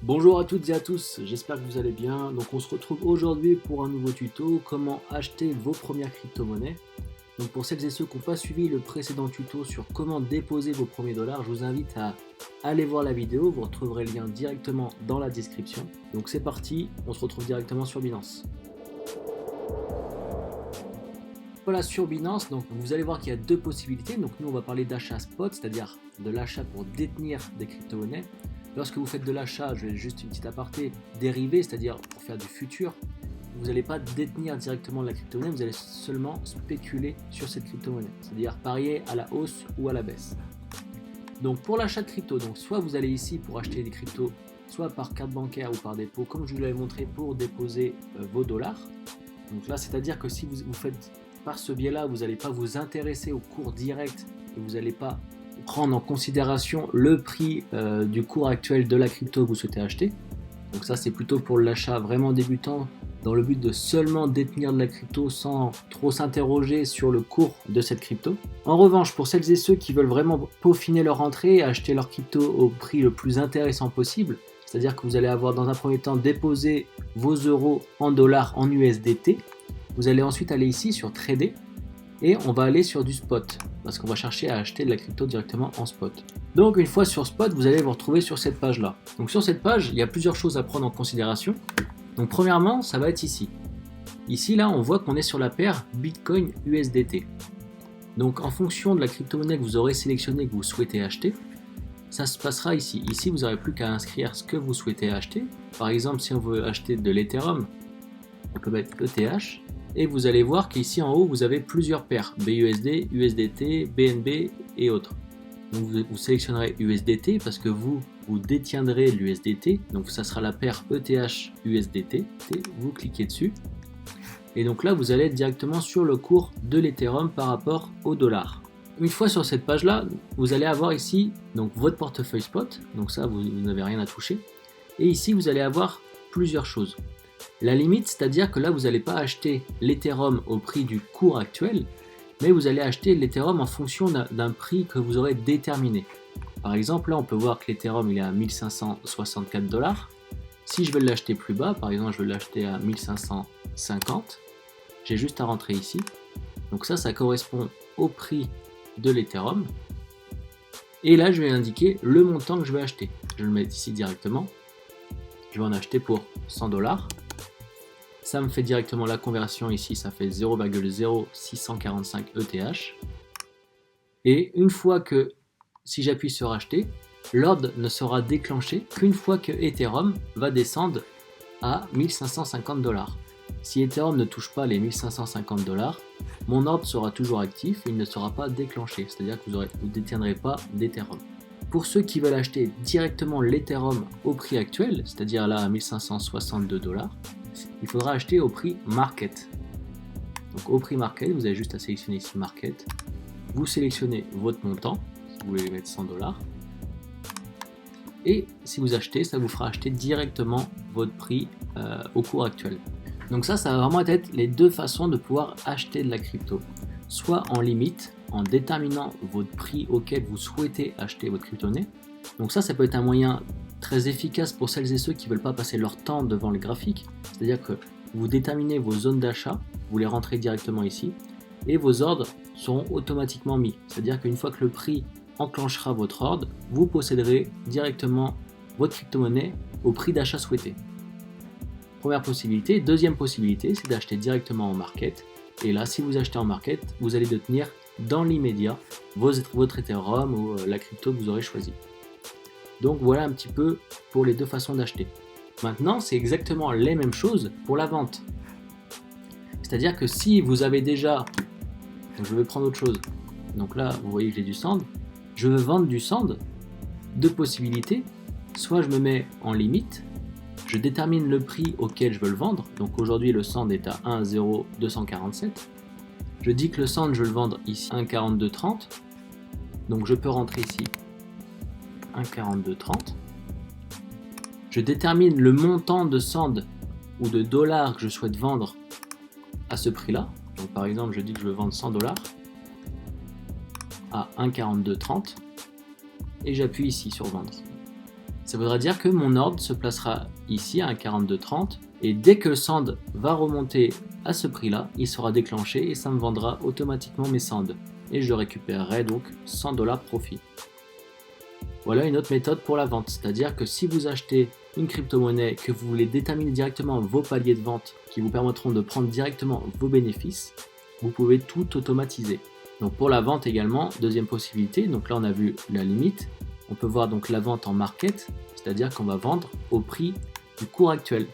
Bonjour à toutes et à tous, j'espère que vous allez bien. Donc on se retrouve aujourd'hui pour un nouveau tuto, comment acheter vos premières crypto-monnaies. Donc pour celles et ceux qui n'ont pas suivi le précédent tuto sur comment déposer vos premiers dollars, je vous invite à aller voir la vidéo, vous retrouverez le lien directement dans la description. Donc c'est parti, on se retrouve directement sur Binance. Voilà, sur Binance, donc vous allez voir qu'il y a deux possibilités. Donc nous on va parler d'achat spot, c'est-à-dire de l'achat pour détenir des crypto-monnaies. Lorsque vous faites de l'achat, je vais juste une petite aparté, dérivé, c'est-à-dire pour faire du futur, vous n'allez pas détenir directement la crypto-monnaie, vous allez seulement spéculer sur cette crypto-monnaie, c'est-à-dire parier à la hausse ou à la baisse. Donc pour l'achat de crypto, donc soit vous allez ici pour acheter des cryptos, soit par carte bancaire ou par dépôt, comme je vous l'avais montré pour déposer vos dollars. Donc là, c'est-à-dire que si vous faites par ce biais-là, vous n'allez pas vous intéresser au cours direct et vous n'allez pas prendre en considération le prix du cours actuel de la crypto que vous souhaitez acheter. Donc ça c'est plutôt pour l'achat vraiment débutant dans le but de seulement détenir de la crypto sans trop s'interroger sur le cours de cette crypto. En revanche, pour celles et ceux qui veulent vraiment peaufiner leur entrée et acheter leur crypto au prix le plus intéressant possible, c'est-à-dire que vous allez avoir dans un premier temps déposé vos euros en dollars en USDT, vous allez ensuite aller ici sur trader et on va aller sur du spot parce qu'on va chercher à acheter de la crypto directement en spot. Donc une fois sur spot, vous allez vous retrouver sur cette page là. Donc sur cette page, il y a plusieurs choses à prendre en considération. Donc premièrement, ça va être ici. Ici là, on voit qu'on est sur la paire Bitcoin USDT. Donc en fonction de la crypto-monnaie que vous aurez sélectionnée que vous souhaitez acheter, ça se passera ici. Ici, vous n'aurez plus qu'à inscrire ce que vous souhaitez acheter. Par exemple, si on veut acheter de l'Ethereum, on peut mettre ETH. Et vous allez voir qu'ici en haut, vous avez plusieurs paires, BUSD, USDT, BNB et autres. Donc vous sélectionnerez USDT parce que vous détiendrez l'USDT. Donc ça sera la paire ETH USDT. Vous cliquez dessus. Et donc là, vous allez être directement sur le cours de l'Ethereum par rapport au dollar. Une fois sur cette page-là, vous allez avoir ici donc, votre portefeuille spot. Donc ça, vous n'avez rien à toucher. Et ici, vous allez avoir plusieurs choses. La limite, c'est-à-dire que là, vous n'allez pas acheter l'Ethereum au prix du cours actuel, mais vous allez acheter l'Ethereum en fonction d'un prix que vous aurez déterminé. Par exemple, là, on peut voir que l'Ethereum il est à 1564 $. Si je veux l'acheter plus bas, par exemple, je veux l'acheter à 1550, j'ai juste à rentrer ici. Donc ça correspond au prix de l'Ethereum. Et là, je vais indiquer le montant que je vais acheter. Je le mets ici directement. Je vais en acheter pour 100 $. Ça me fait directement la conversion ici, ça fait 0,0645 ETH. Et une fois que, si j'appuie sur acheter, l'ordre ne sera déclenché qu'une fois que Ethereum va descendre à 1550 $. Si Ethereum ne touche pas les 1550 $, mon ordre sera toujours actif et il ne sera pas déclenché, c'est-à-dire que vous ne détiendrez pas d'Ethereum. Pour ceux qui veulent acheter directement l'Ethereum au prix actuel, c'est-à-dire là à 1562 $, il faudra acheter au prix market. Donc au prix market, vous avez juste à sélectionner ici market. Vous sélectionnez votre montant, si vous voulez mettre 100 $. Et si vous achetez, ça vous fera acheter directement votre prix au cours actuel. Donc ça va vraiment être les deux façons de pouvoir acheter de la crypto. Soit en limite, en déterminant votre prix auquel vous souhaitez acheter votre crypto-monnaie. Donc ça peut être un moyen très efficace pour celles et ceux qui ne veulent pas passer leur temps devant le graphique. C'est-à-dire que vous déterminez vos zones d'achat, vous les rentrez directement ici, et vos ordres seront automatiquement mis. C'est-à-dire qu'une fois que le prix enclenchera votre ordre, vous posséderez directement votre crypto-monnaie au prix d'achat souhaité. Première possibilité. Deuxième possibilité, c'est d'acheter directement en market. Et là, si vous achetez en market, vous allez détenir dans l'immédiat votre Ethereum ou la crypto que vous aurez choisi. Donc voilà un petit peu pour les deux façons d'acheter. Maintenant, c'est exactement les mêmes choses pour la vente. C'est-à-dire que si vous avez déjà... Donc je vais prendre autre chose. Donc là, vous voyez que j'ai du sand. Je veux vendre du sand. Deux possibilités. Soit je me mets en limite. Je détermine le prix auquel je veux le vendre. Donc aujourd'hui, le sand est à 1,0247. Je dis que le sand, je veux le vendre ici à 1,4230. Donc je peux rentrer ici 1,4230. Je détermine le montant de sand ou de dollars que je souhaite vendre à ce prix-là. Donc par exemple, je dis que je veux vendre 100 $ à 1,4230 et j'appuie ici sur vendre. Ça voudra dire que mon ordre se placera ici à 1,4230 et dès que le sand va remonter à ce prix-là, il sera déclenché et ça me vendra automatiquement mes sands. Et je récupérerai donc 100 $ profit. Voilà une autre méthode pour la vente, c'est-à-dire que si vous achetez une crypto-monnaie que vous voulez déterminer directement vos paliers de vente qui vous permettront de prendre directement vos bénéfices, vous pouvez tout automatiser. Donc pour la vente également, deuxième possibilité, donc là on a vu la limite, on peut voir donc la vente en market, c'est-à-dire qu'on va vendre au prix du cours actuel.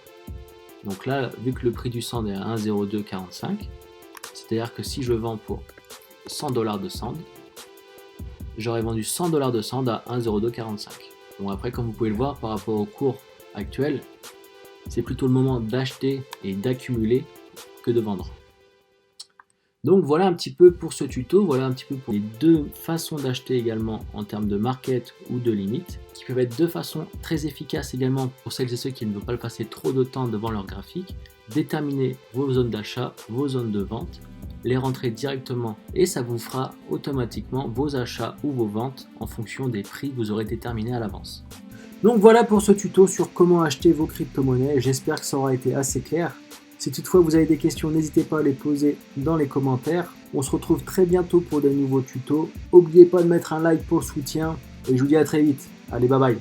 Donc là, vu que le prix du sand est à 1,0245, c'est-à-dire que si je vends pour 100 $ de sand, j'aurais vendu 100 $ de sand à 1,0245. Bon après, comme vous pouvez le voir par rapport au cours actuel, c'est plutôt le moment d'acheter et d'accumuler que de vendre. Donc voilà un petit peu pour ce tuto, voilà un petit peu pour les deux façons d'acheter également en termes de market ou de limite, qui peuvent être deux façons très efficaces également pour celles et ceux qui ne veulent pas passer trop de temps devant leur graphique. Déterminer vos zones d'achat, vos zones de vente, les rentrer directement et ça vous fera automatiquement vos achats ou vos ventes en fonction des prix que vous aurez déterminés à l'avance. Donc voilà pour ce tuto sur comment acheter vos crypto-monnaies, j'espère que ça aura été assez clair. Si toutefois vous avez des questions, n'hésitez pas à les poser dans les commentaires. On se retrouve très bientôt pour de nouveaux tutos. N'oubliez pas de mettre un like pour le soutien et je vous dis à très vite. Allez, bye bye.